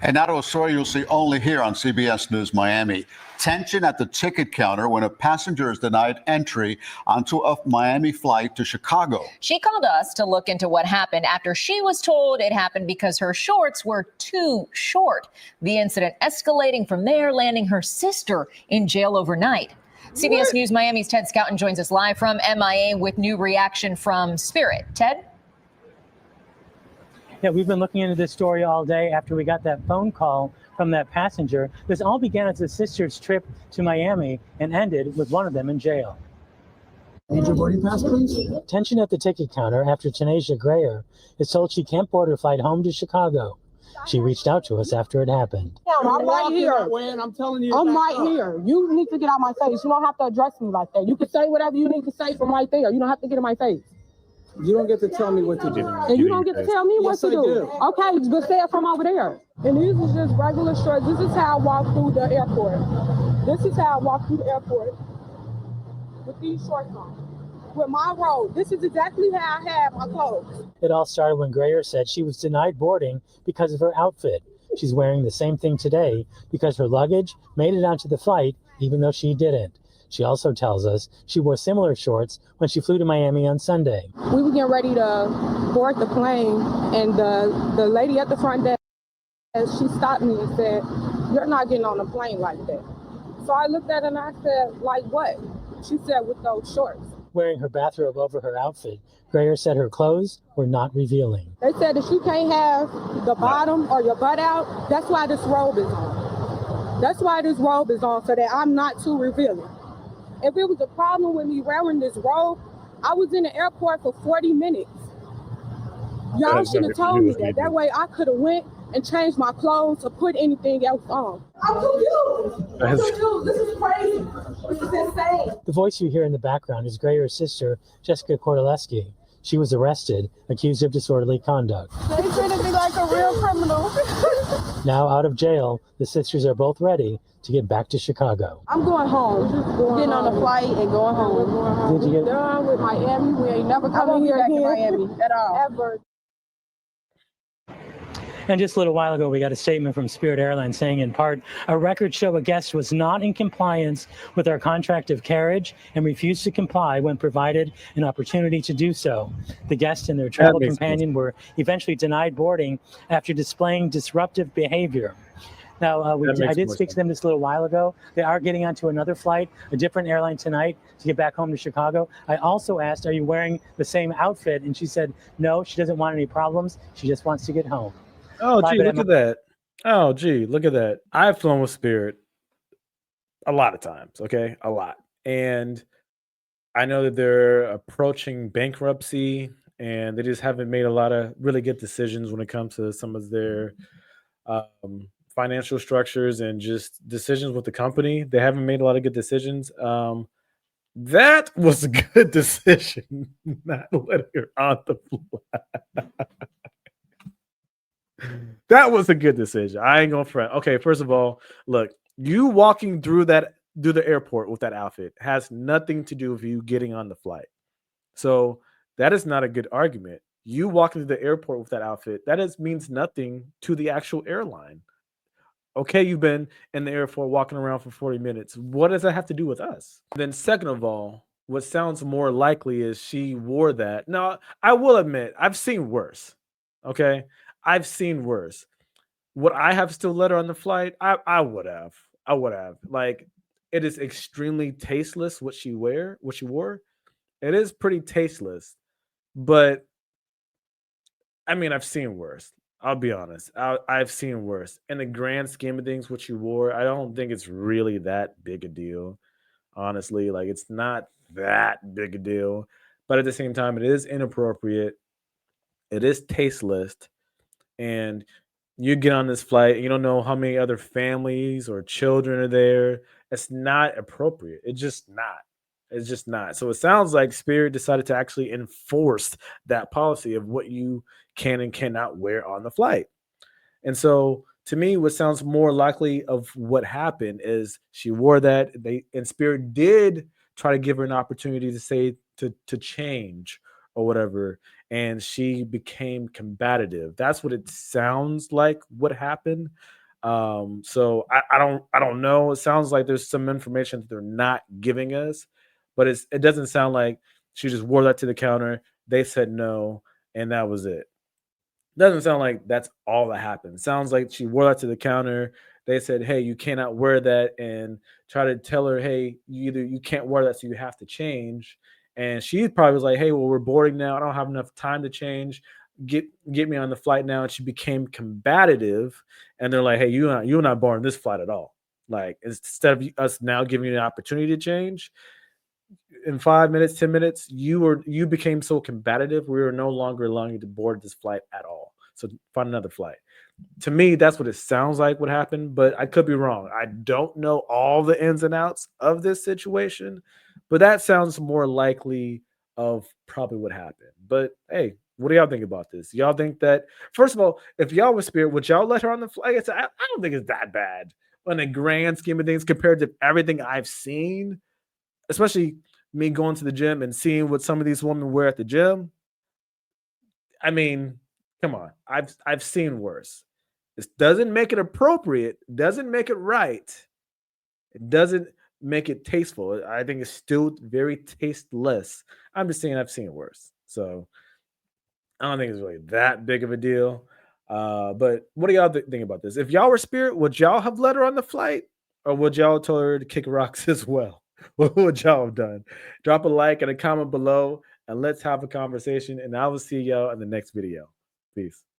And now to a story you'll see only here on CBS News Miami. Tension at the ticket counter when a passenger is denied entry onto a Miami flight to Chicago. She called us to look into what happened after she was told it happened because her shorts were too short. The incident escalating from there, landing her sister in jail overnight. CBS News Miami's Ted Scouten joins us live from MIA with new reaction from Spirit. Ted? Yeah, we've been looking into this story all day after we got that phone call from that passenger. This all began as a sister's trip to Miami and ended with one of them in jail. Need your boarding pass, please? Tension at the ticket counter after Tanisha Grayer is told she can't board her flight home to Chicago. She reached out to us after it happened. I'm right here. I'm telling you. I'm right here. You need to get out my face. You don't have to address me like that. You can say whatever you need to say from right there. You don't have to get in my face. You don't get to tell me what to do. And you don't get to tell me what to do. Okay, but say it from over there. And these is just regular shorts. This is how I walk through the airport. This is how I walk through the airport with these shorts on. With my robe. This is exactly how I have my clothes. It all started when Grayer said she was denied boarding because of her outfit. She's wearing the same thing today because her luggage made it onto the flight even though she didn't. She also tells us she wore similar shorts when she flew to Miami on Sunday. We were getting ready to board the plane, and the lady at the front desk, she stopped me and said, "You're not getting on a plane like that." So I looked at her and I said, "Like what?" She said, "With those shorts." Wearing her bathrobe over her outfit, Grayer said her clothes were not revealing. They said that you can't have the bottom or your butt out. That's why this robe is on. That's why this robe is on, so that I'm not too revealing. If it was a problem with me wearing this robe, I was in the airport for 40 minutes. Y'all should have told me that. That way I could have went and changed my clothes or put anything else on. I'm confused. I'm confused. This is crazy. This is insane. The voice you hear in the background is Grayer's sister, Jessica Kordoleski. She was arrested, accused of disorderly conduct. They treated me like a real criminal. Now out of jail, the sisters are both ready to get back to Chicago. I'm going home. Getting on a flight and going home. Did you get done with Miami? We ain't never coming here again. Miami at all. Ever. And just a little while ago, we got a statement from Spirit Airlines saying, in part, our records show a guest was not in compliance with our contract of carriage and refused to comply when provided an opportunity to do so. The guest and their travel companion were eventually denied boarding after displaying disruptive behavior. Now, I did speak to them just a little while ago. They are getting onto another flight, a different airline tonight to get back home to Chicago. I also asked, are you wearing the same outfit? And she said, no, she doesn't want any problems. She just wants to get home. Oh, gee, look at that. Oh, gee, look at that. I've flown with Spirit a lot of times, okay? A lot. And I know that they're approaching bankruptcy, and they just haven't made a lot of really good decisions when it comes to some of their financial structures and just decisions with the company. They haven't made a lot of good decisions. That was a good decision, not letting her on the flight. That was a good decision. I ain't gonna front. Okay, first of all, look, you walking through the airport with that outfit has nothing to do with you getting on the flight. So that is not a good argument. You walking through the airport with that outfit, means nothing to the actual airline. Okay, you've been in the airport walking around for 40 minutes. What does that have to do with us? Then second of all, what sounds more likely is she wore that. Now, I will admit, I've seen worse. Okay? I've seen worse. Would I have still let her on the flight? I would have. I would have. Like, it is extremely tasteless what she wore. It is pretty tasteless. But I mean, I've seen worse. I'll be honest. I've seen worse. In the grand scheme of things, what you wore, I don't think it's really that big a deal. Honestly, like, it's not that big a deal. But at the same time, it is inappropriate. It is tasteless. And you get on this flight and you don't know how many other families or children are there. It's not appropriate. It's just not. It's just not. So it sounds like Spirit decided to actually enforce that policy of what you can and cannot wear on the flight. And so to me, what sounds more likely of what happened is she wore that. And Spirit did try to give her an opportunity to say to change or whatever, and she became combative. That's what it sounds like what happened. So I don't know. It sounds like there's some information that they're not giving us, but it doesn't sound like she just wore that to the counter. They said no, and that was it. Doesn't sound like that's all that happened. Sounds like she wore that to the counter. They said, "Hey, you cannot wear that," and try to tell her, "Hey, you can't wear that, so you have to change." And she probably was like, "Hey, well, we're boarding now. I don't have enough time to change. Get me on the flight now." And she became combative, and they're like, "Hey, you're not boarding this flight at all. Like, instead of us now giving you an opportunity to change, in 5 minutes, 10 minutes, you became so combative, we were no longer allowing you to board this flight at all. So find another flight." To me, that's what it sounds like what happened, but I could be wrong. I don't know all the ins and outs of this situation, but that sounds more likely of probably what happened. But hey, what do y'all think about this? Y'all think that, first of all, if y'all was Spirit, would y'all let her on the flight? I don't think it's that bad on the grand scheme of things compared to everything I've seen, especially me going to the gym and seeing what some of these women wear at the gym. I mean, come on. I've seen worse. This doesn't make it appropriate, doesn't make it right. It doesn't make it tasteful. I think it's still very tasteless. I'm just saying I've seen worse. So I don't think it's really that big of a deal. But what do y'all think about this? If y'all were Spirit, would y'all have let her on the flight? Or would y'all tell her to kick rocks as well? What would y'all have done? Drop a like and a comment below, and let's have a conversation. And I will see y'all in the next video. Peace.